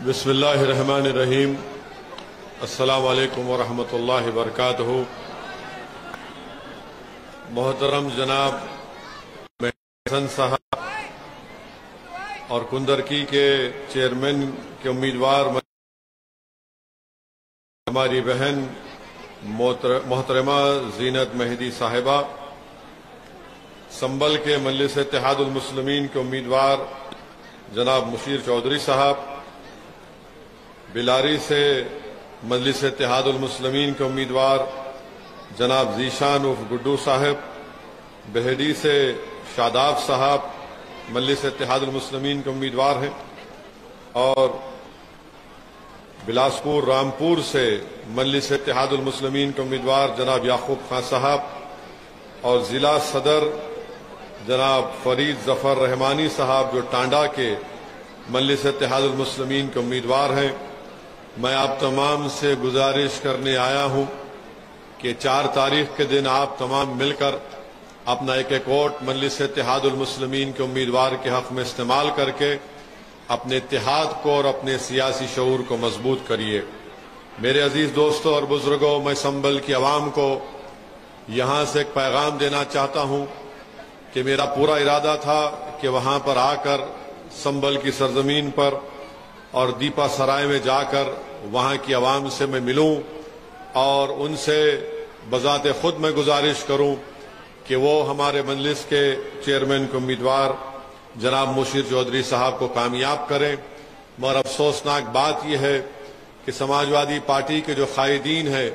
بسم اللہ الرحمن الرحیم۔ السلام علیکم ورحمۃ اللہ وبرکاتہ۔ محترم جناب حسن صاحب اور کندرکی کے چیئرمین کے امیدوار ہماری بہن محترمہ زینت مہدی صاحبہ، سنبل کے مجلس اتحاد المسلمین کے امیدوار جناب مشیر چودھری صاحب، بلاری سے مجلس اتحاد المسلمین کے امیدوار جناب ذیشان عرف گڈو صاحب، بہڈی سے شاداب صاحب مجلس اتحاد المسلمین کے امیدوار ہیں، اور بلاسپور رامپور سے مجلس اتحاد المسلمین کے امیدوار جناب یعقوب خان صاحب، اور ضلع صدر جناب فرید ظفر رحمانی صاحب جو ٹانڈا کے مجلس اتحاد المسلمین کے امیدوار ہیں۔ میں آپ تمام سے گزارش کرنے آیا ہوں کہ 4 تاریخ کے دن آپ تمام مل کر اپنا ایک ووٹ مجلس اتحاد المسلمین کے امیدوار کے حق میں استعمال کر کے اپنے اتحاد کو اور اپنے سیاسی شعور کو مضبوط کریے۔ میرے عزیز دوستوں اور بزرگوں، میں سنبل کی عوام کو یہاں سے ایک پیغام دینا چاہتا ہوں کہ میرا پورا ارادہ تھا کہ وہاں پر آ کر سنبل کی سرزمین پر اور دیپا سرائے میں جا کر وہاں کی عوام سے میں ملوں اور ان سے بذات خود میں گزارش کروں کہ وہ ہمارے مجلس کے چیئرمین کے امیدوار جناب مشیر چودھری صاحب کو کامیاب کریں۔ مگر افسوسناک بات یہ ہے کہ سماجوادی پارٹی کے جو قائدین ہیں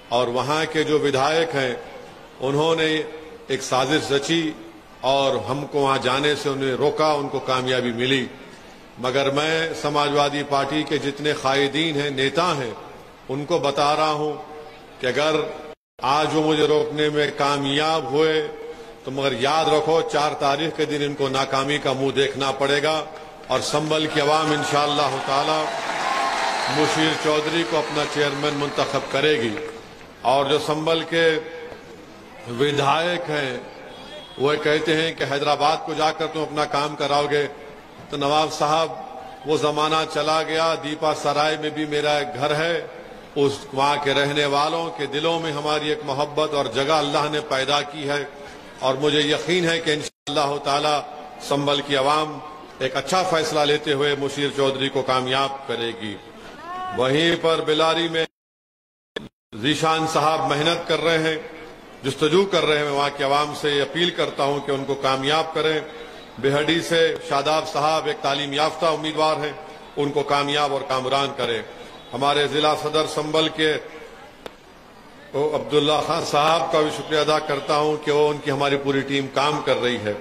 اور وہاں کے جو ودھائک ہیں، انہوں نے ایک سازش رچی اور ہم کو وہاں جانے سے انہیں روکا، ان کو کامیابی ملی۔ مگر میں سماجوادی پارٹی کے جتنے قائدین ہیں، نیتا ہیں، ان کو بتا رہا ہوں کہ اگر آج وہ مجھے روکنے میں کامیاب ہوئے تو مگر یاد رکھو 4 تاریخ کے دن ان کو ناکامی کا منہ دیکھنا پڑے گا، اور سنبل کی عوام انشاءاللہ تعالی مشیر چودھری کو اپنا چیئرمین منتخب کرے گی۔ اور جو سنبل کے ودھائک ہیں وہ کہتے ہیں کہ حیدرآباد کو جا کر تم اپنا کام کراؤ گے، تو نواب صاحب وہ زمانہ چلا گیا۔ دیپا سرائے میں بھی میرا ایک گھر ہے، اس وہاں کے رہنے والوں کے دلوں میں ہماری ایک محبت اور جگہ اللہ نے پیدا کی ہے، اور مجھے یقین ہے کہ انشاءاللہ تعالی سنبل کی عوام ایک اچھا فیصلہ لیتے ہوئے مشیر چودھری کو کامیاب کرے گی۔ وہیں پر بلاری میں ذیشان صاحب محنت کر رہے ہیں، جستجو کر رہے ہیں، میں وہاں کی عوام سے اپیل کرتا ہوں کہ ان کو کامیاب کریں۔ بہڈی سے شاداب صاحب ایک تعلیم یافتہ امیدوار ہیں، ان کو کامیاب اور کامران کریں۔ ہمارے ضلع صدر سنبل کے عبداللہ خان صاحب کا بھی شکریہ ادا کرتا ہوں کہ وہ ان کی ہماری پوری ٹیم کام کر رہی ہے۔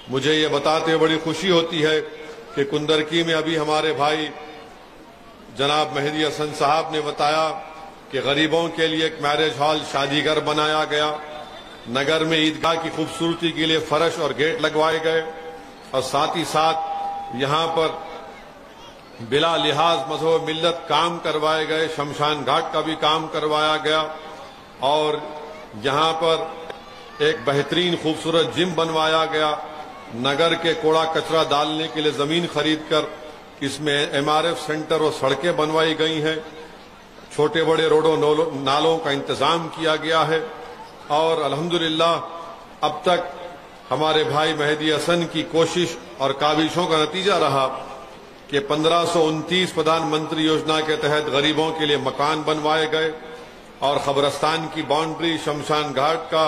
مجھے یہ بتاتے ہوئے بڑی خوشی ہوتی ہے کہ کندرکی میں ابھی ہمارے بھائی جناب مہدی حسن صاحب نے بتایا کہ غریبوں کے لیے ایک میرج ہال شادی گھر بنایا گیا، نگر میں عیدگاہ کی خوبصورتی کے لیے فرش اور گیٹ لگوائے گئے، اور ساتھ ہی ساتھ یہاں پر بلا لحاظ مذہب ملت کام کروائے گئے، شمشان گھاٹ کا بھی کام کروایا گیا، اور یہاں پر ایک بہترین خوبصورت جم بنوایا گیا۔ نگر کے کوڑا کچرا ڈالنے کے لیے زمین خرید کر اس میں MRF سینٹر اور سڑکیں بنوائی گئی ہیں، چھوٹے بڑے روڈوں نالوں کا انتظام کیا گیا ہے، اور الحمدللہ اب تک ہمارے بھائی مہدی حسن کی کوشش اور کاوشوں کا نتیجہ رہا کہ 1529 پردھان منتری یوجنا کے تحت غریبوں کے لیے مکان بنوائے گئے، اور قبرستان کی باؤنڈری، شمشان گھاٹ کا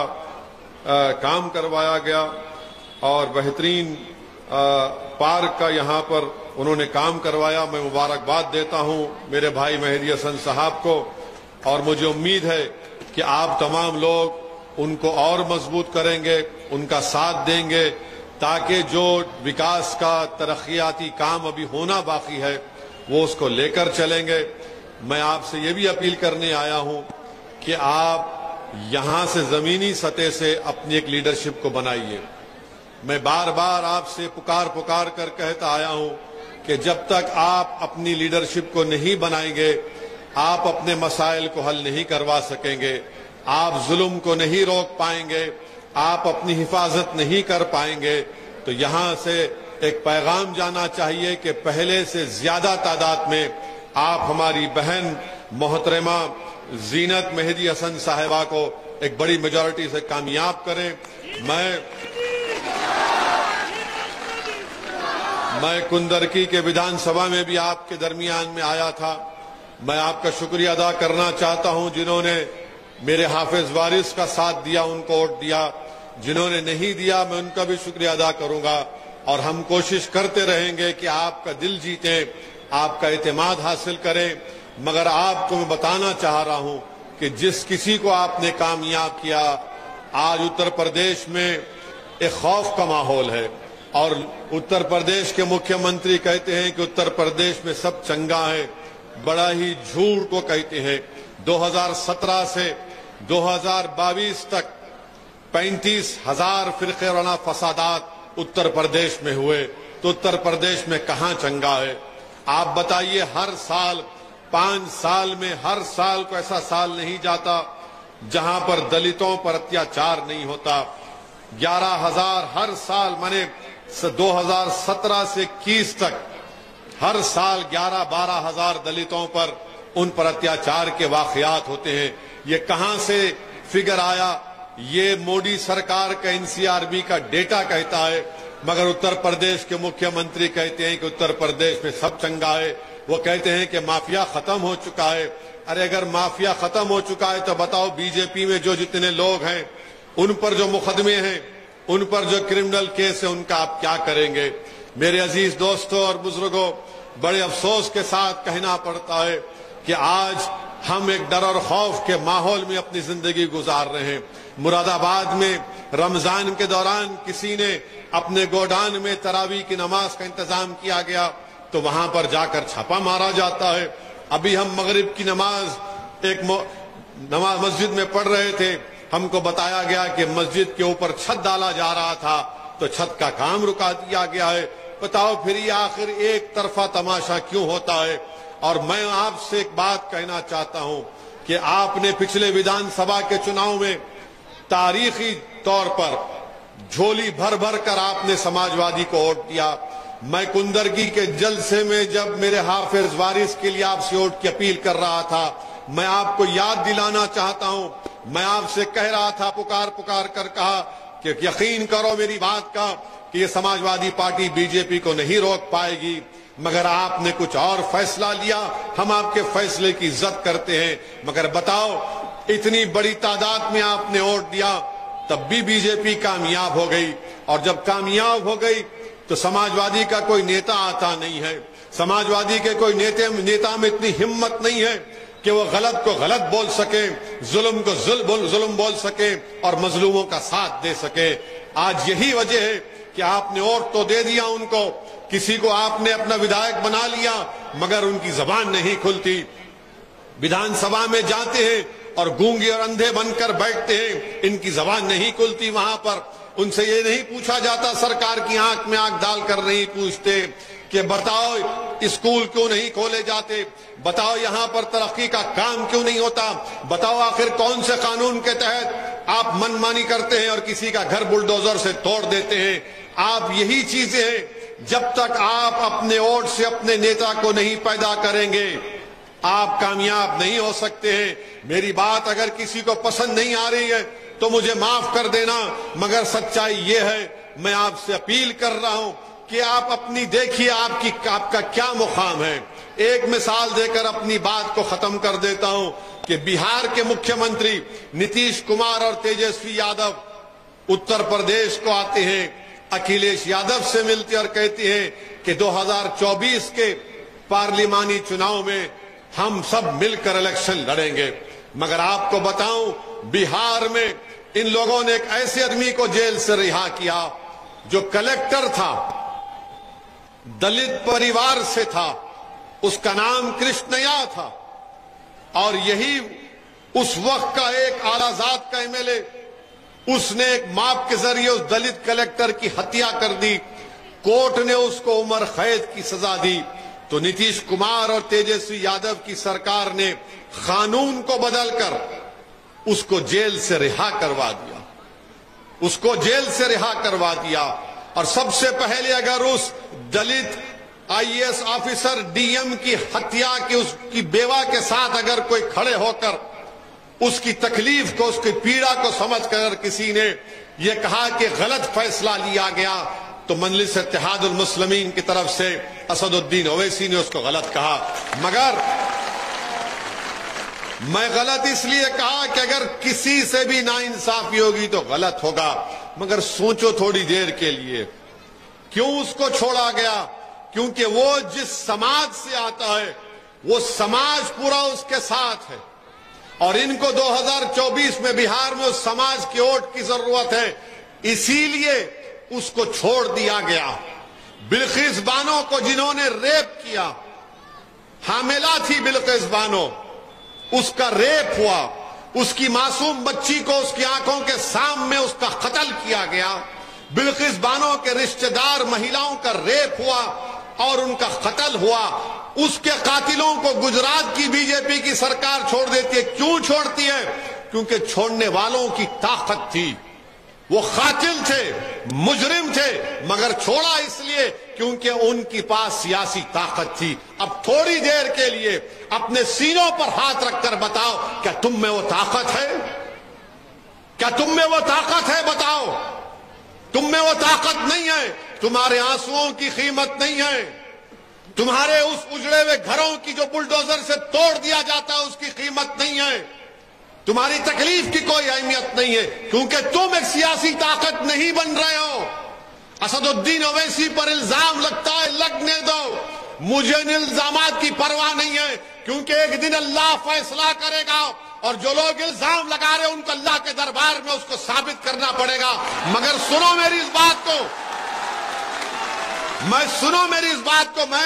کام کروایا گیا، اور بہترین پارک کا یہاں پر انہوں نے کام کروایا۔ میں مبارکباد دیتا ہوں میرے بھائی مہدی حسن صاحب کو، اور مجھے امید ہے کہ آپ تمام لوگ ان کو اور مضبوط کریں گے، ان کا ساتھ دیں گے، تاکہ جو وکاس کا ترقیاتی کام ابھی ہونا باقی ہے وہ اس کو لے کر چلیں گے۔ میں آپ سے یہ بھی اپیل کرنے آیا ہوں کہ آپ یہاں سے زمینی سطح سے اپنی ایک لیڈرشپ کو بنائیے۔ میں بار بار آپ سے پکار کر کہتا آیا ہوں کہ جب تک آپ اپنی لیڈرشپ کو نہیں بنائیں گے، آپ اپنے مسائل کو حل نہیں کروا سکیں گے، آپ ظلم کو نہیں روک پائیں گے، آپ اپنی حفاظت نہیں کر پائیں گے، تو یہاں سے ایک پیغام جانا چاہیے کہ پہلے سے زیادہ تعداد میں آپ ہماری بہن محترمہ زینت مہدی حسن صاحبہ کو ایک بڑی میجورٹی سے کامیاب کریں۔ میں کندرکی کے ویدھان سبھا میں بھی آپ کے درمیان میں آیا تھا۔ میں آپ کا شکریہ ادا کرنا چاہتا ہوں جنہوں نے میرے حافظ وارث کا ساتھ دیا، ان کو ووٹ دیا۔ جنہوں نے نہیں دیا میں ان کا بھی شکریہ ادا کروں گا، اور ہم کوشش کرتے رہیں گے کہ آپ کا دل جیتیں، آپ کا اعتماد حاصل کریں۔ مگر آپ کو میں بتانا چاہ رہا ہوں کہ جس کسی کو آپ نے کامیاب کیا، آج اتر پردیش میں ایک خوف کا ماحول ہے، اور اتر پردیش کے مکھیہ منتری کہتے ہیں کہ اتر پردیش میں سب چنگا ہے، بڑا ہی جھوٹ کو کہتے ہیں۔ 2017 سے 2022 تک 35,000 فرقے وارانہ فسادات اتر پردیش میں ہوئے، تو اتر پردیش میں کہاں چنگا ہے؟ آپ بتائیے، ہر سال 5 سال میں ہر سال کو ایسا سال نہیں جاتا جہاں پر دلتوں پر اتیاچار نہیں ہوتا۔ 11,000 ہر سال، مانے 2017 سے 21 تک ہر سال 11-12 ہزار دلتوں پر ان پر اتیاچار کے واقعات ہوتے ہیں۔ یہ کہاں سے فگر آیا؟ یہ موڈی سرکار کا NCRB کا ڈیٹا کہتا ہے، مگر اتر پردیش کے مکھیہ منتری کہتے ہیں کہ اتر پردیش میں سب چنگا ہے۔ وہ کہتے ہیں کہ مافیا ختم ہو چکا ہے۔ ارے اگر مافیا ختم ہو چکا ہے تو بتاؤ، بی جے پی میں جو جتنے لوگ ہیں، ان پر جو مقدمے ہیں، ان پر جو کرمنل کیس ہے، ان کا آپ کیا کریں گے؟ میرے عزیز دوستوں اور بزرگوں، بڑے افسوس کے ساتھ کہنا پڑتا ہے کہ آج ہم ایک ڈر اور خوف کے ماحول میں اپنی زندگی گزار رہے ہیں۔ مراد آباد میں رمضان کے دوران کسی نے اپنے گودان میں تراویح کی نماز کا انتظام کیا گیا تو وہاں پر جا کر چھاپا مارا جاتا ہے۔ ابھی ہم مغرب کی نماز مسجد میں پڑھ رہے تھے، ہم کو بتایا گیا کہ مسجد کے اوپر چھت ڈالا جا رہا تھا تو چھت کا کام رکا دیا گیا ہے۔ بتاؤ پھر یہ آخر ایک طرفہ تماشا کیوں ہوتا ہے؟ اور میں آپ سے ایک بات کہنا چاہتا ہوں کہ آپ نے پچھلے ویدھان سبھا کے چناؤ میں تاریخی طور پر جھولی بھر بھر کر آپ نے سماجوادی کو ووٹ دیا۔ میں کندرکی کے جلسے میں جب میرے حافظ وارث کے لیے آپ سے ووٹ کی اپیل کر رہا تھا، میں آپ کو یاد دلانا چاہتا ہوں، میں آپ سے کہہ رہا تھا، پکار کر کہا کہ یقین کرو میری بات کا کہ یہ سماجوادی پارٹی بی جے پی کو نہیں روک پائے گی، مگر آپ نے کچھ اور فیصلہ لیا۔ ہم آپ کے فیصلے کی عزت کرتے ہیں، مگر بتاؤ، اتنی بڑی تعداد میں آپ نے ووٹ دیا تب بھی بی جے پی کامیاب ہو گئی، اور جب کامیاب ہو گئی تو سماجوادی کا کوئی نیتا آتا نہیں ہے۔ سماجوادی کے کوئی نیتا میں اتنی ہمت نہیں ہے کہ وہ غلط کو غلط بول سکے، ظلم کو ظلم بول سکے، اور مظلوموں کا ساتھ دے سکے۔ آج یہی وجہ ہے کہ آپ نے ووٹ تو دے دیا ان کو، کسی کو آپ نے اپنا ودھائک بنا لیا، مگر ان کی زبان نہیں کھلتی۔ ویدھان سبھا میں جاتے ہیں اور گونگے اور اندھے بن کر بیٹھتے ہیں، ان کی زبان نہیں کھلتی۔ وہاں پر ان سے یہ نہیں پوچھا جاتا، سرکار کی آنکھ میں آنکھ ڈال کر نہیں پوچھتے کہ بتاؤ اسکول کیوں نہیں کھولے جاتے، بتاؤ یہاں پر ترقی کا کام کیوں نہیں ہوتا، بتاؤ آخر کون سے قانون کے تحت آپ من مانی کرتے ہیں اور کسی کا گھر بلڈوزر سے توڑ دیتے ہیں۔ آپ یہی چیزیں ہیں، جب تک آپ اپنے ووٹ سے اپنے نیتا کو نہیں پیدا کریں گے آپ کامیاب نہیں ہو سکتے ہیں۔ میری بات اگر کسی کو پسند نہیں آ رہی ہے تو مجھے معاف کر دینا، مگر سچائی یہ ہے، میں آپ سے اپیل کر رہا ہوں کہ آپ اپنی دیکھیے آپ کا کیا مقام ہے۔ ایک مثال دے کر اپنی بات کو ختم کر دیتا ہوں کہ بہار کے مکھیہ منتری نتیش کمار اور تیجسوی یادو اتر پردیش کو آتے ہیں، اکھلیش یادو سے ملتے اور کہتے ہیں کہ 2024 کے پارلیمانی چناؤ میں ہم سب مل کر الیکشن لڑیں گے۔ مگر آپ کو بتاؤں، بہار میں ان لوگوں نے ایک ایسے آدمی کو جیل سے رہا کیا جو کلیکٹر تھا، دلت پریوار سے تھا، اس کا نام کرشنیا تھا، اور یہی اس وقت کا ایک اعلیٰ ذات کا MLA، اس نے ایک ماپ کے ذریعے اس دلت کلیکٹر کی ہتیا کر دی، کورٹ نے اس کو عمر قید کی سزا دی، تو نتیش کمار اور تیجسوی یادو کی سرکار نے قانون کو بدل کر اس کو جیل سے رہا کروا دیا، اس کو جیل سے رہا کروا دیا۔ اور سب سے پہلے اگر اس دلت IAS آفیسر DM کی ہتیا کی اس کی بیوہ کے ساتھ اگر کوئی کھڑے ہو کر اس کی تکلیف کو، اس کی پیڑا کو سمجھ کر کسی نے یہ کہا کہ غلط فیصلہ لیا گیا، تو مجلس اتحاد المسلمین کی طرف سے اسد الدین اویسی نے اس کو غلط کہا۔ مگر میں غلط اس لیے کہا کہ اگر کسی سے بھی ناانصافی ہوگی تو غلط ہوگا، مگر سوچو تھوڑی دیر کے لیے کیوں اس کو چھوڑا گیا؟ کیونکہ وہ جس سماج سے آتا ہے وہ سماج پورا اس کے ساتھ ہے، اور ان کو 2024 میں بہار میں اس سماج کی ووٹ کی ضرورت ہے، اسی لیے اس کو چھوڑ دیا گیا۔ بلقیس بانو کو جنہوں نے ریپ کیا، حاملہ تھی بلقیس بانو، اس کا ریپ ہوا، اس کی معصوم بچی کو اس کی آنکھوں کے سامنے اس کا قتل کیا گیا۔ بلقیس بانو کے رشتہ دار مہیلاؤں کا ریپ ہوا اور ان کا قتل ہوا۔ اس کے قاتلوں کو گجرات کی BJP کی سرکار چھوڑ دیتی ہے۔ کیوں چھوڑتی ہے؟ کیونکہ چھوڑنے والوں کی طاقت تھی، وہ قاتل تھے، مجرم تھے، مگر چھوڑا اس لیے کیونکہ ان کی پاس سیاسی طاقت تھی۔ اب تھوڑی دیر کے لیے اپنے سینوں پر ہاتھ رکھ کر بتاؤ، کیا تم میں وہ طاقت ہے؟ کیا تم میں وہ طاقت ہے؟ بتاؤ۔ تم میں وہ طاقت نہیں ہے، تمہارے آنسوؤں کی قیمت نہیں ہے، تمہارے اس اجڑے ہوئے گھروں کی جو بلڈوزر سے توڑ دیا جاتا ہے اس کی قیمت نہیں ہے، تمہاری تکلیف کی کوئی اہمیت نہیں ہے، کیونکہ تم ایک سیاسی طاقت نہیں بن رہے ہو۔ اسد الدین اویسی پر الزام لگتا ہے، لگنے دو، مجھے ان الزامات کی پرواہ نہیں ہے، کیونکہ ایک دن اللہ فیصلہ کرے گا، اور جو لوگ الزام لگا رہے ہیں ان کو اللہ کے دربار میں اس کو ثابت کرنا پڑے گا۔ مگر سنو میری اس بات کو، میں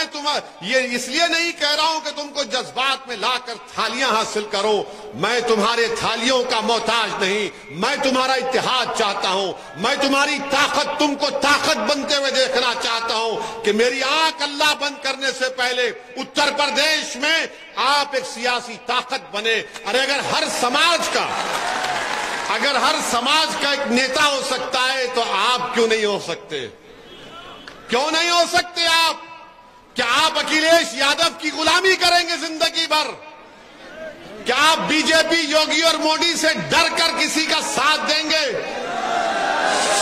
یہ اس لیے نہیں کہہ رہا ہوں کہ تم کو جذبات میں لا کر تھالیاں حاصل کرو، میں تمہارے تھالیوں کا محتاج نہیں، میں تمہارا اتحاد چاہتا ہوں، میں تمہاری طاقت، تم کو طاقت بنتے ہوئے دیکھنا چاہتا ہوں کہ میری آنکھ اللہ بند کرنے سے پہلے اتر پردیش میں آپ ایک سیاسی طاقت بنے۔ ارے اگر ہر سماج کا ایک نیتا ہو سکتا ہے تو آپ کیوں نہیں ہو سکتے؟ کیوں نہیں ہو سکتے آپ؟ کیا آپ اکھلیش یادو کی غلامی کریں گے زندگی بھر؟ کیا آپ BJP یوگی اور مودی سے ڈر کر کسی کا ساتھ دیں گے؟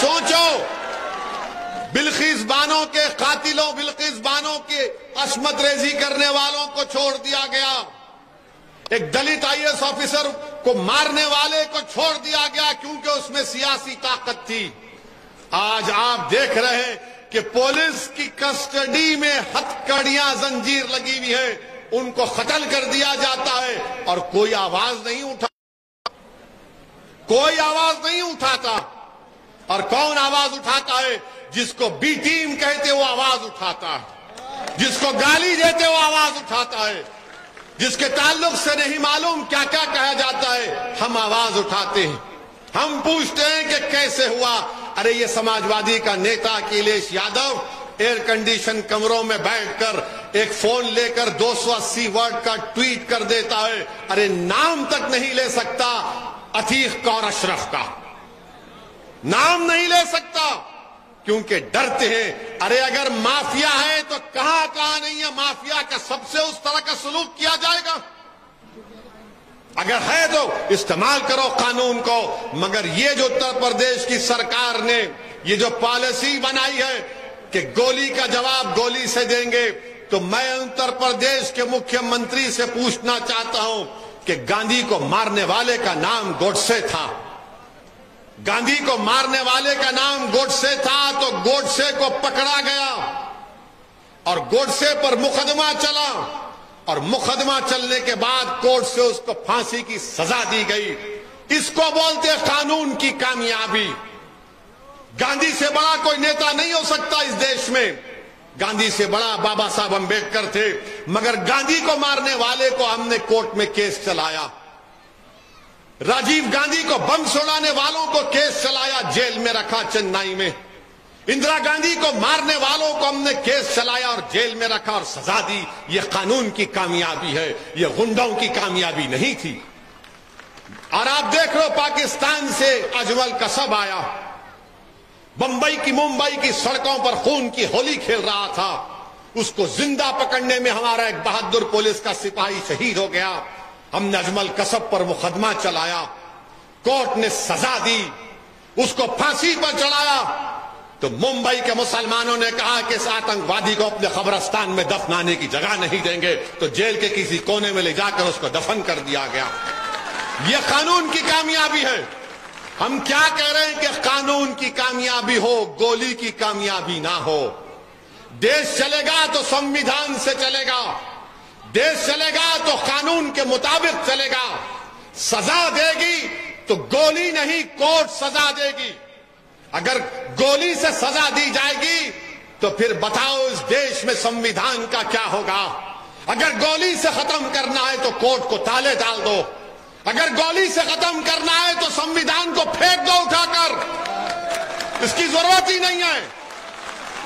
سوچو، بلقیس بانو کے قاتلوں، بلقیس بانو کے عصمت ریزی کرنے والوں کو چھوڑ دیا گیا، ایک دلت IAS آفیسر کو مارنے والے کو چھوڑ دیا گیا کیونکہ اس میں سیاسی طاقت تھی۔ آج آپ دیکھ رہے ہیں کہ پولیس کی کسٹڈی میں ہتھکڑیاں، زنجیر لگی ہوئی ہے، ان کو قتل کر دیا جاتا ہے اور کوئی آواز نہیں اٹھاتا۔ اور کون آواز اٹھاتا ہے؟ جس کو B ٹیم کہتے وہ آواز اٹھاتا ہے، جس کو گالی دیتے وہ آواز اٹھاتا ہے، جس کے تعلق سے نہیں معلوم کیا کیا کہا جاتا ہے، ہم آواز اٹھاتے ہیں، ہم پوچھتے ہیں کہ کیسے ہوا۔ ارے یہ سماجوادی کا نیتا اکھلیش یادو ایئر کنڈیشن کمروں میں بیٹھ کر ایک فون لے کر 280 ورڈ کا ٹویٹ کر دیتا ہے، ارے نام تک نہیں لے سکتا عتیق کور اشرف کا، نام نہیں لے سکتا کیونکہ ڈرتے ہیں۔ ارے اگر مافیا ہے تو کہاں نہیں ہے مافیا کا سب سے اس طرح کا سلوک کیا جائے گا؟ اگر ہے تو استعمال کرو قانون کو، مگر یہ جو اتر پردیش کی سرکار نے یہ جو پالیسی بنائی ہے کہ گولی کا جواب گولی سے دیں گے، تو میں اتر پردیش کے مکھیہ منتری سے پوچھنا چاہتا ہوں کہ گاندھی کو مارنے والے کا نام گوڈسے تھا، گاندھی کو مارنے والے کا نام گوڈسے تھا، تو گوڈسے کو پکڑا گیا اور گوڈسے پر مقدمہ چلا، اور مقدمہ چلنے کے بعد کورٹ سے اس کو پھانسی کی سزا دی گئی۔ اس کو بولتے قانون کی کامیابی۔ گاندھی سے بڑا کوئی نیتا نہیں ہو سکتا اس دیش میں، گاندھی سے بڑا بابا صاحب امبیڈکر تھے، مگر گاندھی کو مارنے والے کو ہم نے کورٹ میں کیس چلایا، راجیو گاندھی کو بم چھوڑانے والوں کو کیس چلایا، جیل میں رکھا چنئی میں، اندرا گاندھی کو مارنے والوں کو ہم نے کیس چلایا اور جیل میں رکھا اور سزا دی۔ یہ قانون کی کامیابی ہے، یہ غنڈوں کی کامیابی نہیں تھی۔ اور آپ دیکھ لو پاکستان سے اجمل کسب آیا، ممبئی کی سڑکوں پر خون کی ہولی کھیل رہا تھا، اس کو زندہ پکڑنے میں ہمارا ایک بہادر پولیس کا سپاہی شہید ہو گیا۔ ہم نے اجمل کسب پر مقدمہ چلایا، کورٹ نے سزا دی، اس کو پھانسی پر چڑھایا، تو ممبئی کے مسلمانوں نے کہا کہ اس آتنکوادی کو اپنے قبرستان میں دفنانے کی جگہ نہیں دیں گے، تو جیل کے کسی کونے میں لے جا کر اس کو دفن کر دیا گیا۔ یہ قانون کی کامیابی ہے۔ ہم کیا کہہ رہے ہیں کہ قانون کی کامیابی ہو، گولی کی کامیابی نہ ہو۔ دیش چلے گا تو سنویدھان سے چلے گا، دیش چلے گا تو قانون کے مطابق چلے گا۔ سزا دے گی تو گولی نہیں، کورٹ سزا دے گی۔ اگر گولی سے سزا دی جائے گی تو پھر بتاؤ اس دیش میں سنویدھان کا کیا ہوگا؟ اگر گولی سے ختم کرنا ہے تو کورٹ کو تالے ڈال دو، اگر گولی سے ختم کرنا ہے تو سنویدھان کو پھینک دو اٹھا کر، اس کی ضرورت ہی نہیں ہے۔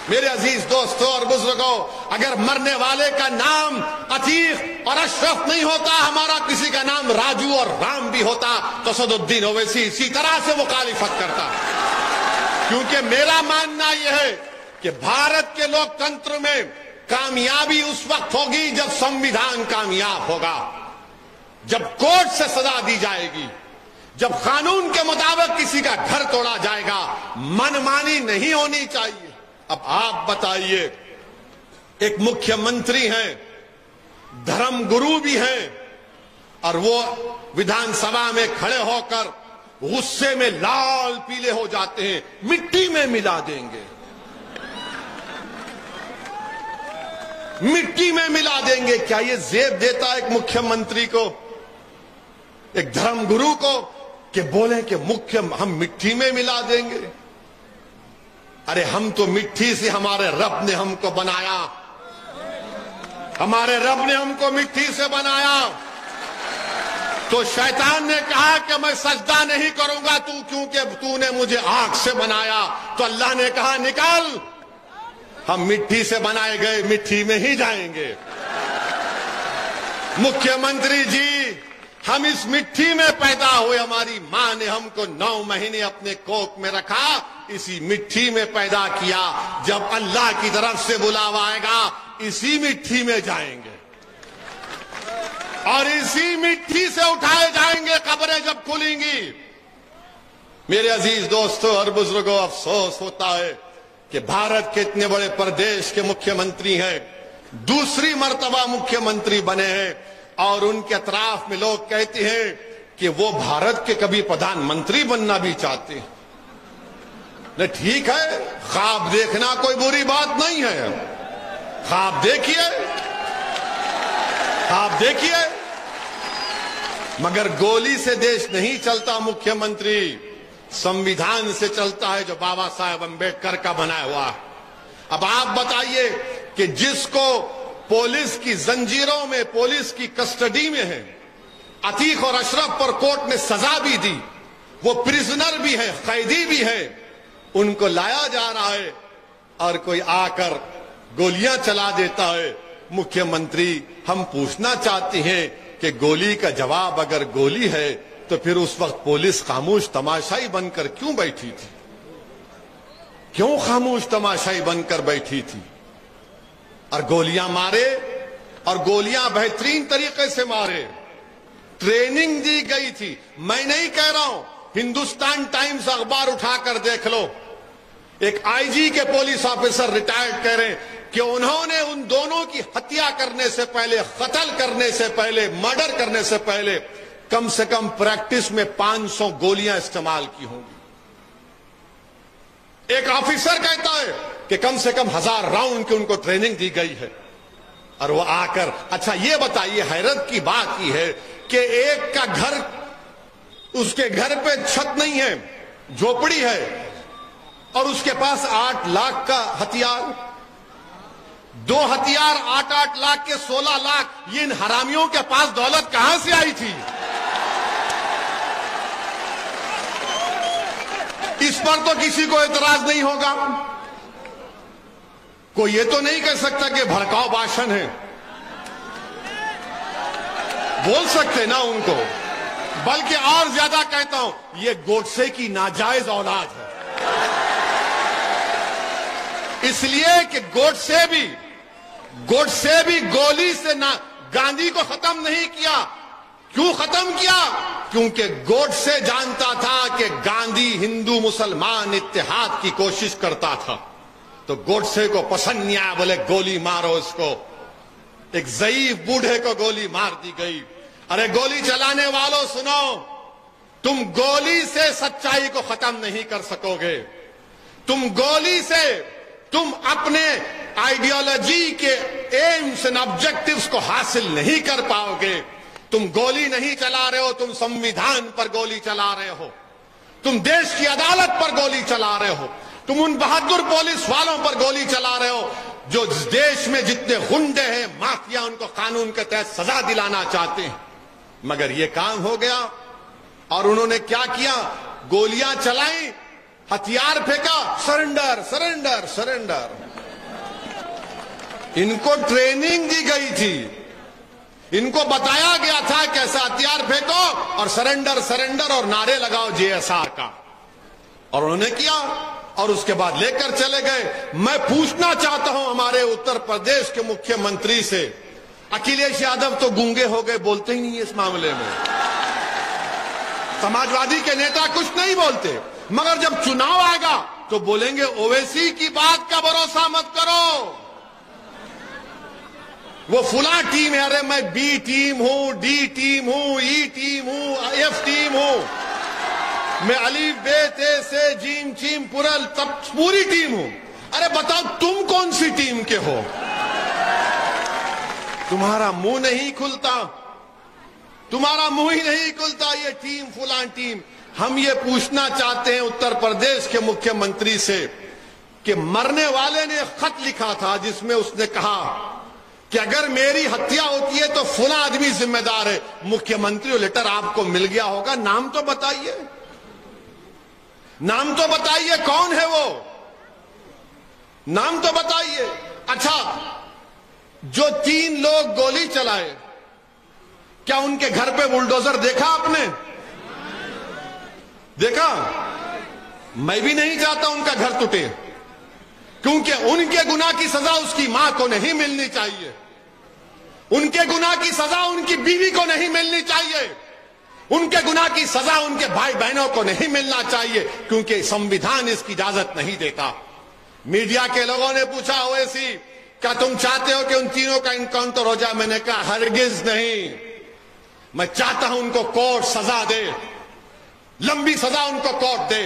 میرے عزیز دوستوں اور بزرگوں، اگر مرنے والے کا نام عتیق اور اشرف نہیں ہوتا، ہمارا کسی کا نام راجو اور رام بھی ہوتا، تو اسد الدین اویسی اسی طرح سے مخالفت کرتا۔ کیونکہ میرا ماننا یہ ہے کہ بھارت کے لوک تنتر میں کامیابی اس وقت ہوگی جب سنویدھان کامیاب ہوگا، جب کورٹ سے سزا دی جائے گی، جب قانون کے مطابق کسی کا گھر توڑا جائے گا۔ من مانی نہیں ہونی چاہیے۔ اب آپ بتائیے، ایک مکھیہ منتری ہیں، دھرم گرو بھی ہیں، اور وہ ودھان سبھا میں کھڑے ہو کر غصے میں لال پیلے ہو جاتے ہیں، مٹی میں ملا دیں گے، مٹی میں ملا دیں گے۔ کیا یہ زیب دیتا ہے ایک مکھیہ منتری کو، ایک دھرم گرو کو، کہ بولیں کہ ہم مٹی میں ملا دیں گے؟ ارے ہم تو مٹی سے، ہمارے رب نے ہم کو بنایا، ہمارے رب نے ہم کو مٹی سے بنایا۔ تو شیطان نے کہا کہ میں سجدہ نہیں کروں گا کیونکہ تو نے مجھے آگ سے بنایا، تو اللہ نے کہا نکل، ہم مٹی سے بنائے گئے مٹی میں ہی جائیں گے۔ مکھیہ منتری جی، ہم اس مٹی میں پیدا ہوئے، ہماری ماں نے ہم کو 9 مہینے اپنے کوکھ میں رکھا، اسی مٹی میں پیدا کیا۔ جب اللہ کی طرف سے بلاوا آئے گا، اسی مٹی میں جائیں گے اور اسی مٹی سے اٹھائے جائیں گے قبریں جب کھلیں گی۔ میرے عزیز دوستوں اور بزرگوں، افسوس ہوتا ہے کہ بھارت کے اتنے بڑے پردیش کے مکھیہ منتری ہیں، دوسری مرتبہ مکھیہ منتری بنے ہیں، اور ان کے اطراف میں لوگ کہتے ہیں کہ وہ بھارت کے کبھی پردھان منتری بننا بھی چاہتے ہیں۔ ٹھیک ہے، خواب دیکھنا کوئی بری بات نہیں ہے، خواب دیکھیے، خواب دیکھیے، مگر گولی سے دیش نہیں چلتا۔ مکھیہ منتری سنویدھان سے چلتا ہے جو بابا صاحب امبیڈکر کا بنایا ہوا ہے۔ اب آپ بتائیے کہ جس کو پولیس کی زنجیروں میں، پولیس کی کسٹڈی میں ہے، عتیق اور اشرف پر کورٹ نے سزا بھی دی، وہ پریزنر بھی ہے، قیدی بھی ہے، ان کو لایا جا رہا ہے اور کوئی آ کر گولیاں چلا دیتا ہے۔ مکھیہ منتری، ہم پوچھنا چاہتے ہیں کہ گولی کا جواب اگر گولی ہے تو پھر اس وقت پولیس خاموش تماشائی بن کر کیوں بیٹھی تھی؟ کیوں خاموش تماشائی بن کر بیٹھی تھی؟ اور گولیاں مارے، اور گولیاں بہترین طریقے سے مارے، ٹریننگ دی گئی تھی۔ میں نہیں کہہ رہا ہوں، ہندوستان ٹائمز اخبار اٹھا کر دیکھ لو، ایک آئی جی کے پولیس آفیسر ریٹائرڈ کہہ رہے ہیں کہ انہوں نے ان دونوں کی ہتیا کرنے سے پہلے، قتل کرنے سے پہلے، مرڈر کرنے سے پہلے کم سے کم پریکٹس میں 500 گولیاں استعمال کی ہوں گی۔ ایک آفیسر کہتا ہے کہ کم سے کم 1000 راؤنڈ کی ان کو ٹریننگ دی گئی ہے، اور وہ آ کر، اچھا یہ بتائیے، حیرت کی بات یہ ہے کہ ایک کا گھر، اس کے گھر پہ چھت نہیں ہے، جھوپڑی ہے، اور اس کے پاس 8 لاکھ کا ہتھیار، 2 ہتھیار 8 لاکھ کے 16 لاکھ، یہ ان حرامیوں کے پاس دولت کہاں سے آئی تھی؟ اس پر تو کسی کو اعتراض نہیں ہوگا، کوئی یہ تو نہیں کہہ سکتا کہ بھڑکاؤ بھاشن ہے، بول سکتے نا ان کو، بلکہ اور زیادہ کہتا ہوں، یہ گوڈسے کی ناجائز اولاد ہے۔ اس لیے کہ گوڈسے بھی گولی سے نہ گاندھی کو ختم نہیں کیا. کیوں ختم کیا؟ کیونکہ گوڈسے جانتا تھا کہ گاندھی ہندو مسلمان اتحاد کی کوشش کرتا تھا. تو گوڈسے کو پسند نہیں آیا، بولے گولی مارو اس کو. ایک ضعیف بوڑھے کو گولی مار دی گئی. ارے گولی چلانے والوں سنو، تم گولی سے سچائی کو ختم نہیں کر سکو گے. تم گولی سے تم اپنے آئیڈیالوجی کے ایمز اینڈ آبجیکٹیوز کو حاصل نہیں کر پاؤ گے. تم گولی نہیں چلا رہے ہو، تم سنویدھان پر گولی چلا رہے ہو، تم دیش کی عدالت پر گولی چلا رہے ہو، تم ان بہادر پولیس والوں پر گولی چلا رہے ہو جو دیش میں جتنے غنڈے ہیں، مافیا، ان کو قانون کے تحت سزا دلانا چاہتے ہیں. مگر یہ کام ہو گیا اور انہوں نے کیا کیا؟ گولیاں چلائیں، ہتھیار پھینکا، سرنڈر سرنڈر سرنڈر. ان کو ٹریننگ دی گئی تھی، ان کو بتایا گیا تھا کیسا ہتھیار پھینکو اور سرنڈر سرنڈر اور نعرے لگاؤ JSR کا. اور انہوں نے کیا اور اس کے بعد لے کر چلے گئے. میں پوچھنا چاہتا ہوں ہمارے اتر پردیش کے مکھیہ منتری سے، اکھلیش یادو تو گونگے ہو گئے، بولتے ہی نہیں اس معاملے میں. سماجوادی کے نیتا کچھ نہیں بولتے، مگر جب چناؤ آئے گا تو بولیں گے اویسی کی بات کا بھروسہ مت کرو، وہ فلاں ٹیم ہے. ارے میں B ٹیم ہوں، D ٹیم ہوں، E ٹیم ہوں، F ٹیم ہوں، میں الف ب ت سے جیم چیم پورل تب پوری ٹیم ہوں. ارے بتاؤ تم کون سی ٹیم کے ہو؟ تمہارا منہ نہیں کھلتا، تمہارا منہ ہی نہیں کھلتا. یہ ٹیم فلاں ٹیم. ہم یہ پوچھنا چاہتے ہیں اتر پردیش کے مکھیہ منتری سے کہ مرنے والے نے خط لکھا تھا جس میں اس نے کہا کہ اگر میری ہتیا ہوتی ہے تو فلاں آدمی ذمہ دار ہے. مکھیہ منتری لیٹر آپ کو مل گیا ہوگا، نام تو بتائیے، نام تو بتائیے کون ہے وہ، نام تو بتائیے. اچھا، جو 3 لوگ گولی چلائے، کیا ان کے گھر پہ بلڈوزر دیکھا آپ نے؟ دیکھا؟ میں بھی نہیں چاہتا ان کا گھر ٹوٹے، کیونکہ ان کے گناہ کی سزا اس کی ماں کو نہیں ملنی چاہیے، ان کے گناہ کی سزا ان کی بیوی کو نہیں ملنی چاہیے، ان کے گناہ کی سزا ان کے بھائی بہنوں کو نہیں ملنا چاہیے، کیونکہ سنویدھان اس کی اجازت نہیں دیتا. میڈیا کے لوگوں نے پوچھا اویسی کیا تم چاہتے ہو کہ ان تینوں کا انکاؤنٹر ہو جائے؟ میں نے کہا ہرگز نہیں. میں چاہتا ہوں ان کو کورٹ سزا دے، لمبی سزا ان کو کورٹ دے.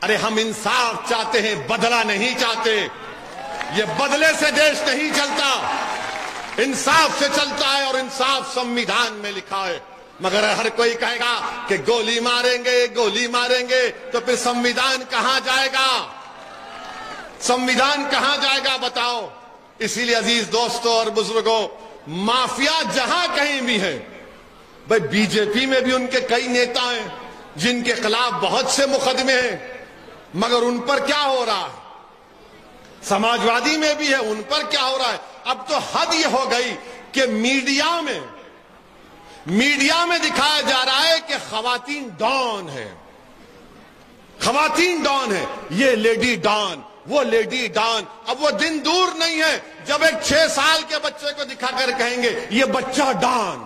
ارے ہم انصاف چاہتے ہیں، بدلہ نہیں چاہتے. یہ بدلے سے دیش نہیں چلتا، انصاف سے چلتا ہے، اور انصاف سنویدھان میں لکھا ہے. مگر ہر کوئی کہے گا کہ گولی ماریں گے، گولی ماریں گے، تو پھر سنویدھان کہاں جائے گا؟ سنویدھان کہاں جائے گا بتاؤ؟ اسی لیے عزیز دوستوں اور بزرگوں، مافیا جہاں کہیں بھی ہے، بھائی BJP میں بھی ان کے کئی نیتا ہیں جن کے خلاف بہت سے مقدمے ہیں، مگر ان پر کیا ہو رہا ہے؟ سماجوادی میں بھی ہے، ان پر کیا ہو رہا ہے؟ اب تو حد یہ ہو گئی کہ میڈیا میں دکھایا جا رہا ہے کہ خواتین ڈان ہے، خواتین ڈان ہے، یہ لیڈی ڈان، وہ لیڈی ڈان. اب وہ دن دور نہیں ہے جب ایک 6 سال کے بچے کو دکھا کر کہیں گے یہ بچہ ڈان،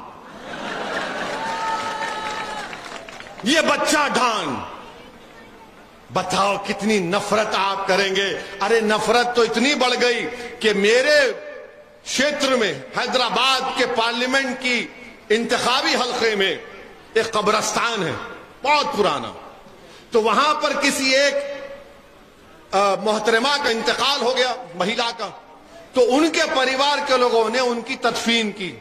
یہ بچہ ڈان. بتاؤ کتنی نفرت آپ کریں گے. ارے نفرت تو اتنی بڑھ گئی کہ میرے شیتر میں حیدرآباد کے پارلیمنٹ کی انتخابی حلقے میں ایک قبرستان ہے بہت پرانا. تو وہاں پر کسی ایک محترمہ کا انتقال ہو گیا، مہیلا کا. تو ان کے پریوار کے لوگوں نے ان کی تدفین کی،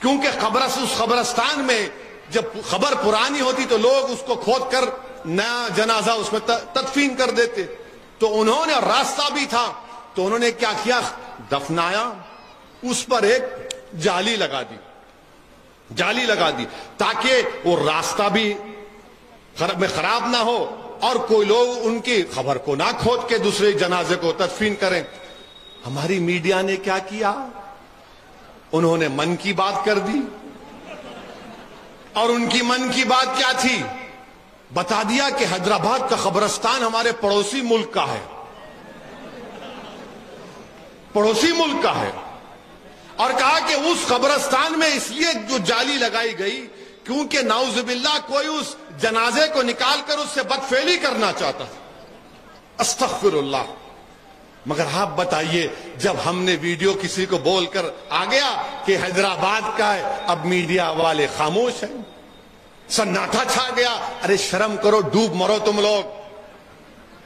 کیونکہ اس قبرستان میں جب خبر پرانی ہوتی تو لوگ اس کو کھود کر نیا جنازہ اس میں تدفین کر دیتے. تو انہوں نے راستہ بھی تھا تو انہوں نے کیا کیا، دفنایا، اس پر ایک جالی لگا دی، جالی لگا دی تاکہ وہ راستہ بھی خراب نہ ہو اور کوئی لوگ ان کی خبر کو نہ کھود کے دوسرے جنازے کو تدفین کریں. ہماری میڈیا نے کیا کیا؟ انہوں نے من کی بات کر دی، اور ان کی من کی بات کیا تھی؟ بتا دیا کہ حیدرآباد کا قبرستان ہمارے پڑوسی ملک کا ہے. پڑوسی ملک کا ہے، اور کہا کہ اس قبرستان میں اس لیے جو جالی لگائی گئی کیونکہ نعوذ باللہ کوئی اس جنازے کو نکال کر اس سے بدفعلی کرنا چاہتا تھا۔ استغفر اللہ۔ مگر آپ بتائیے، جب ہم نے ویڈیو کسی کو بول کر آ گیا کہ حیدرآباد کا ہے، اب میڈیا والے خاموش ہیں، سناٹا چھا گیا۔ ارے شرم کرو، ڈوب مرو تم لوگ،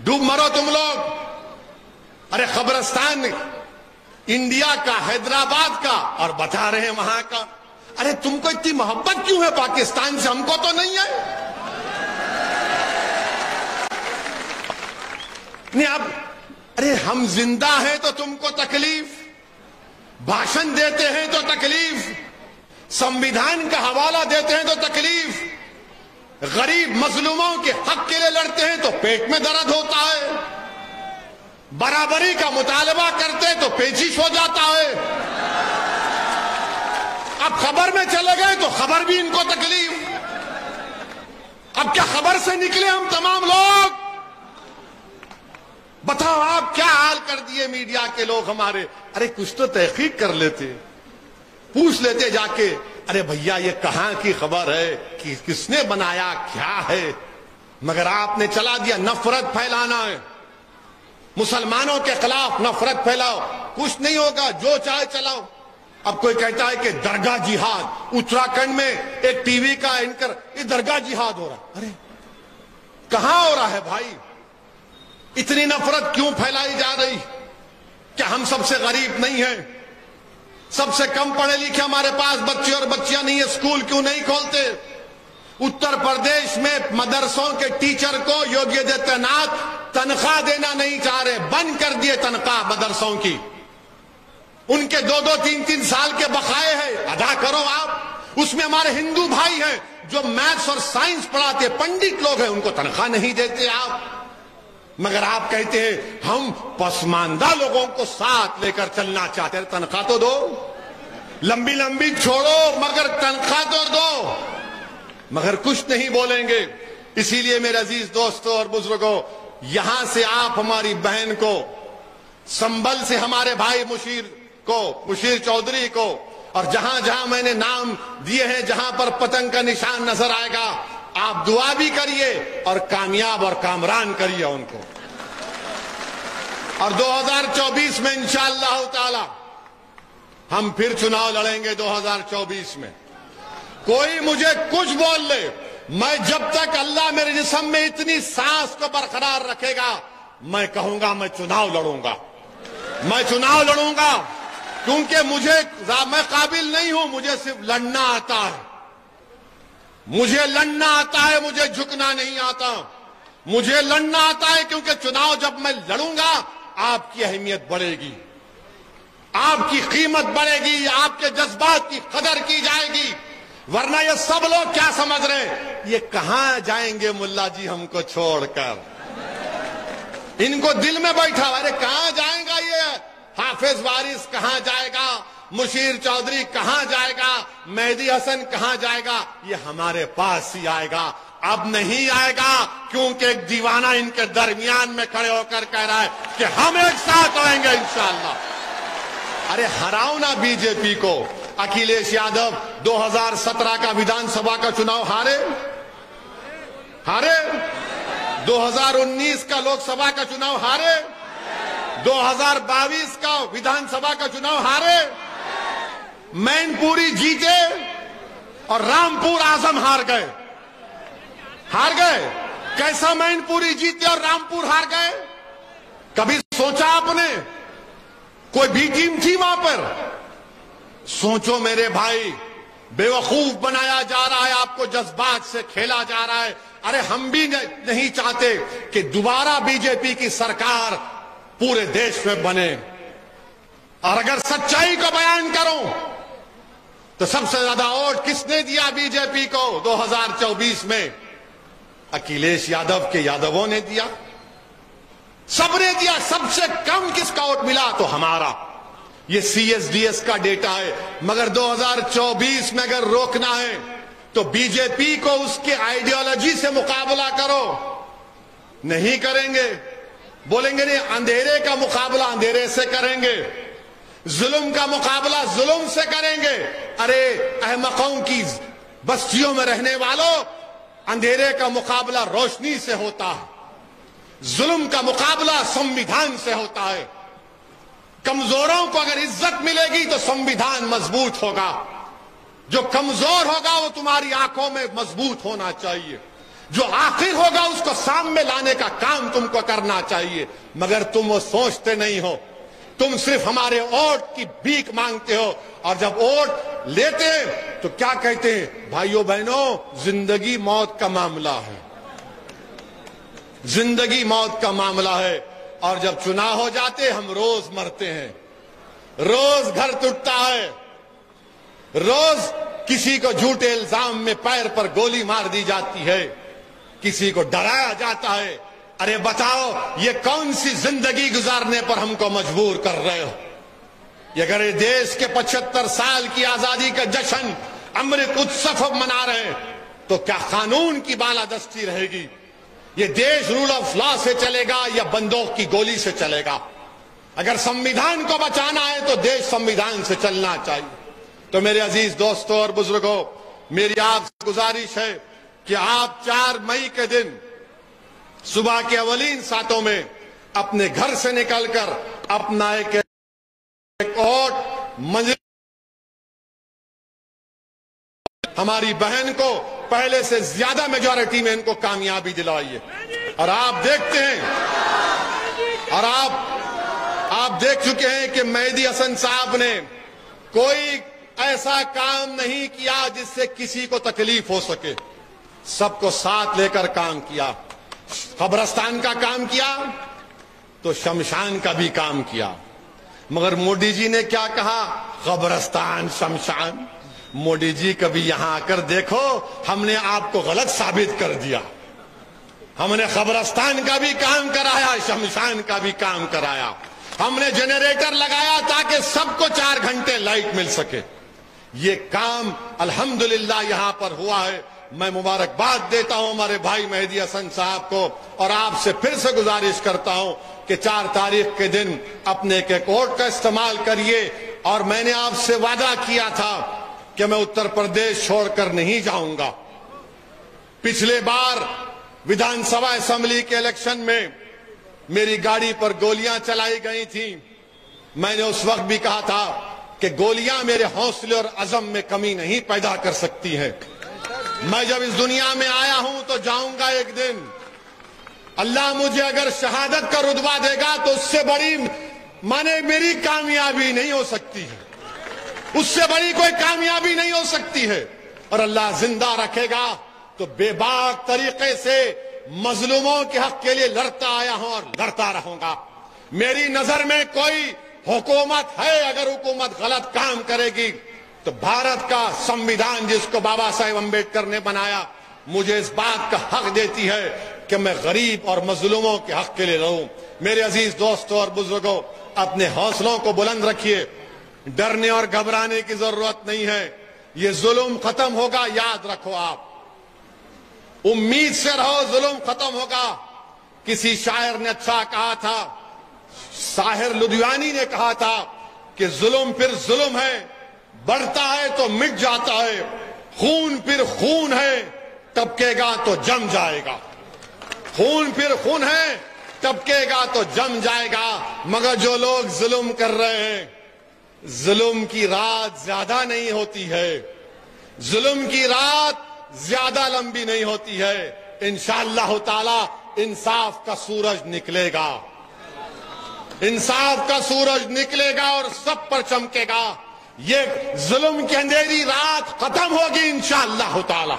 ڈوب مرو تم لوگ۔ ارے قبرستان انڈیا کا، حیدرآباد کا، اور بتا رہے ہیں وہاں کا۔ ارے تم کو اتنی محبت کیوں ہے پاکستان سے؟ ہم کو تو نہیں ہے۔ نہیں اب ارے ہم زندہ ہیں تو تم کو تکلیف، بھاشن دیتے ہیں تو تکلیف، سمویدھان کا حوالہ دیتے ہیں تو تکلیف، غریب مظلوموں کے حق کے لیے لڑتے ہیں تو پیٹ میں درد ہوتا ہے، برابری کا مطالبہ کرتے تو پیچیش ہو جاتا ہے۔ اب خبر میں چلے گئے تو خبر بھی ان کو تکلیف۔ اب کیا خبر سے نکلے ہم تمام لوگ؟ بتاؤ آپ کیا حال کر دیے میڈیا کے لوگ ہمارے۔ ارے کچھ تو تحقیق کر لیتے، پوچھ لیتے جا کے، ارے بھیا یہ کہاں کی خبر ہے، کس نے بنایا، کیا ہے؟ مگر آپ نے چلا دیا نفرت پھیلانا ہے، مسلمانوں کے خلاف نفرت پھیلاؤ، کچھ نہیں ہوگا، جو چاہے چلاؤ۔ اب کوئی کہتا ہے کہ درگاہ جہاد، اتراکھنڈ میں ایک ٹی وی کا اینکر، یہ درگاہ جہاد ہو رہا۔ ارے کہاں ہو رہا ہے بھائی؟ اتنی نفرت کیوں پھیلائی جا رہی؟ کیا ہم سب سے غریب نہیں ہیں؟ سب سے کم پڑھے لکھے ہمارے پاس بچے اور بچیاں نہیں ہیں، اسکول کیوں نہیں کھولتے؟ اتر پردیش میں مدرسوں کے ٹیچر کو یوگی آدتیہ ناتھ تنخواہ دینا نہیں چاہ رہے، بند کر دیے تنخواہ مدرسوں کی۔ ان کے 2-2 3-3 سال کے بقائے ہیں، ادا کرو آپ۔ اس میں ہمارے ہندو بھائی ہیں جو میتھس اور سائنس پڑھاتے، پنڈت لوگ ہیں، ان کو تنخواہ نہیں دیتے آپ۔ مگر آپ کہتے ہیں ہم پسماندہ لوگوں کو ساتھ لے کر چلنا چاہتے ہیں، تنخواہ تو دو، لمبی لمبی چھوڑو مگر تنخواہ تو دو۔ مگر کچھ نہیں بولیں گے۔ اسی لیے میرے عزیز دوستوں اور بزرگوں، یہاں سے آپ ہماری بہن کو، سنبل سے ہمارے بھائی مشیر چودھری کو، اور جہاں جہاں میں نے نام دیے ہیں جہاں پر پتنگ کا نشان نظر آئے گا، آپ دعا بھی کریے اور کامیاب اور کامران کریے ان کو۔ اور 2024 میں انشاءاللہ تعالی ہم پھر چناؤ لڑیں گے۔ 2024 میں کوئی مجھے کچھ بول لے، میں جب تک اللہ میرے جسم میں اتنی سانس کو برقرار رکھے گا، میں کہوں گا میں چناؤ لڑوں گا، میں چناؤ لڑوں گا، کیونکہ میں قابل نہیں ہوں، مجھے صرف لڑنا آتا ہے، مجھے لڑنا آتا ہے، مجھے جھکنا نہیں آتا، مجھے لڑنا آتا ہے، کیونکہ چناؤ جب میں لڑوں گا آپ کی اہمیت بڑھے گی، آپ کی قیمت بڑھے گی، آپ کے جذبات کی قدر کی جائے گی۔ ورنہ یہ سب لوگ کیا سمجھ رہے ہیں، یہ کہاں جائیں گے ملا جی ہم کو چھوڑ کر؟ ان کو دل میں بیٹھا، ارے کہاں جائیں گا یہ حافظ وارث، کہاں جائے گا مشیر چودھری، کہاں جائے گا مہدی حسن، کہاں جائے گا؟ یہ ہمارے پاس ہی آئے گا۔ اب نہیں آئے گا کیونکہ ایک دیوانہ ان کے درمیان میں کھڑے ہو کر کہہ رہا ہے کہ ہم ایک ساتھ آئیں گے انشاءاللہ۔ ارے ہراؤ نا بی جے پی کو۔ اکھلیش یادو 2017 کا ویدھان سبھا کا چناؤ ہارے، 2019 کا لوک سبھا کا چناؤ ہارے، 2022 کا ویدھان سبھا کا چناؤ ہارے، مین پوری جیتے اور رامپور اعظم ہار گئے۔ کیسا مین پوری جیتے اور رامپور ہار گئے؟ کبھی سوچا آپ نے؟ کوئی بھی ٹیم تھی وہاں پر؟ سوچو میرے بھائی، بے وقوف بنایا جا رہا ہے، آپ کو جذبات سے کھیلا جا رہا ہے۔ ارے ہم بھی نہیں چاہتے کہ دوبارہ بی جے پی کی سرکار پورے دیش میں بنے۔ اور اگر سچائی کو بیان کروں تو سب سے زیادہ ووٹ کس نے دیا بی جے پی کو 2024 میں؟ اکھلیش یادو کے یادووں نے دیا، سب نے دیا۔ سب سے کم کس کا ووٹ ملا؟ تو ہمارا۔ یہ سی ایس ڈی ایس کا ڈیٹا ہے۔ مگر 2024 میں اگر روکنا ہے تو بی جے پی کو اس کی آئیڈیالوجی سے مقابلہ کرو۔ نہیں کریں گے، بولیں گے نہیں، اندھیرے کا مقابلہ اندھیرے سے کریں گے، ظلم کا مقابلہ ظلم سے کریں گے. ارے احمقوں کی بستیوں میں رہنے والوں، اندھیرے کا مقابلہ روشنی سے ہوتا ہے، ظلم کا مقابلہ سنویدھان سے ہوتا ہے. کمزوروں کو اگر عزت ملے گی تو سنویدھان مضبوط ہوگا. جو کمزور ہوگا وہ تمہاری آنکھوں میں مضبوط ہونا چاہیے. جو آخر ہوگا اس کو سامنے لانے کا کام تم کو کرنا چاہیے. مگر تم وہ سوچتے نہیں ہو. تم صرف ہمارے ووٹ کی بھیک مانگتے ہو، اور جب ووٹ لیتے ہیں تو کیا کہتے ہیں؟ بھائیوں بہنوں، زندگی موت کا معاملہ ہے، زندگی موت کا معاملہ ہے. اور جب چناؤ ہو جاتے ہم روز مرتے ہیں، روز گھر ٹوٹتا ہے، روز کسی کو جھوٹے الزام میں پیر پر گولی مار دی جاتی ہے، کسی کو ڈرایا جاتا ہے. ارے بتاؤ یہ کون سی زندگی گزارنے پر ہم کو مجبور کر رہے ہو؟ یہ اگر دیش کے 75 سال کی آزادی کا جشن امرت اتسو منا رہے ہیں تو کیا قانون کی بالادستی رہے گی؟ یہ دیش رول آف لا سے چلے گا یا بندوق کی گولی سے چلے گا؟ اگر سنویدھان کو بچانا ہے تو دیش سنویدھان سے چلنا چاہیے. تو میرے عزیز دوستوں اور بزرگوں، میری آپ سے گزارش ہے کہ آپ 4 مئی کے دن صبح کے اولین ساعتوں میں اپنے گھر سے نکل کر اپنا ایک ووٹ منزل ہماری بہن کو پہلے سے زیادہ میجورٹی میں ان کو کامیابی دلائیے. اور آپ دیکھتے ہیں، اور آپ دیکھ چکے ہیں کہ مہدی حسن صاحب نے کوئی ایسا کام نہیں کیا جس سے کسی کو تکلیف ہو سکے. سب کو ساتھ لے کر کام کیا. قبرستان کا کام کیا تو شمشان کا بھی کام کیا. مگر مودی جی نے کیا کہا؟ قبرستان شمشان. مودی جی کبھی یہاں آ کر دیکھو، ہم نے آپ کو غلط ثابت کر دیا. ہم نے قبرستان کا بھی کام کرایا، شمشان کا بھی کام کرایا. ہم نے جنریٹر لگایا تاکہ سب کو 4 گھنٹے لائٹ مل سکے. یہ کام الحمدللہ یہاں پر ہوا ہے. میں مبارکباد دیتا ہوں ہمارے بھائی مہدی حسن صاحب کو، اور آپ سے پھر سے گزارش کرتا ہوں کہ 4 تاریخ کے دن اپنے ایک ووٹ کا استعمال کریے. اور میں نے آپ سے وعدہ کیا تھا کہ میں اتر پردیش چھوڑ کر نہیں جاؤں گا. پچھلے بار ودھان سبھا اسمبلی کے الیکشن میں میری گاڑی پر گولیاں چلائی گئی تھیں. میں نے اس وقت بھی کہا تھا کہ گولیاں میرے حوصلے اور عزم میں کمی نہیں پیدا کر سکتی ہیں. میں جب اس دنیا میں آیا ہوں تو جاؤں گا ایک دن. اللہ مجھے اگر شہادت کا رتبہ دے گا تو اس سے بڑی میری کامیابی نہیں ہو سکتی ہے، اس سے بڑی کوئی کامیابی نہیں ہو سکتی ہے. اور اللہ زندہ رکھے گا تو بے باک طریقے سے مظلوموں کے حق کے لیے لڑتا آیا ہوں اور لڑتا رہوں گا. میری نظر میں کوئی حکومت ہے، اگر حکومت غلط کام کرے گی تو بھارت کا سنویدھان جس کو بابا صاحب امبیڈکر نے بنایا مجھے اس بات کا حق دیتی ہے کہ میں غریب اور مظلوموں کے حق کے لیے لڑوں. میرے عزیز دوستوں اور بزرگوں، اپنے حوصلوں کو بلند رکھیے. ڈرنے اور گھبرانے کی ضرورت نہیں ہے. یہ ظلم ختم ہوگا، یاد رکھو. آپ امید سے رہو، ظلم ختم ہوگا. کسی شاعر نے اچھا کہا تھا، ساحر لدھیانی نے کہا تھا کہ ظلم پھر ظلم ہے، بڑھتا ہے تو مٹ جاتا ہے. خون پھر خون ہے، ٹپکے گا تو جم جائے گا. خون پھر خون ہے، ٹپکے گا تو جم جائے گا. مگر جو لوگ ظلم کر رہے ہیں، ظلم کی رات زیادہ نہیں ہوتی ہے، ظلم کی رات زیادہ لمبی نہیں ہوتی ہے. انشاءاللہ تعالی انصاف کا سورج نکلے گا، انصاف کا سورج نکلے گا اور سب پر چمکے گا. یہ ظلم کی اندھیری رات ختم ہوگی انشاءاللہ تعالی.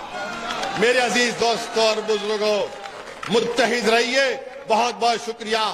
میرے عزیز دوستوں اور بزرگوں، متحد رہیے. بہت بہت شکریہ.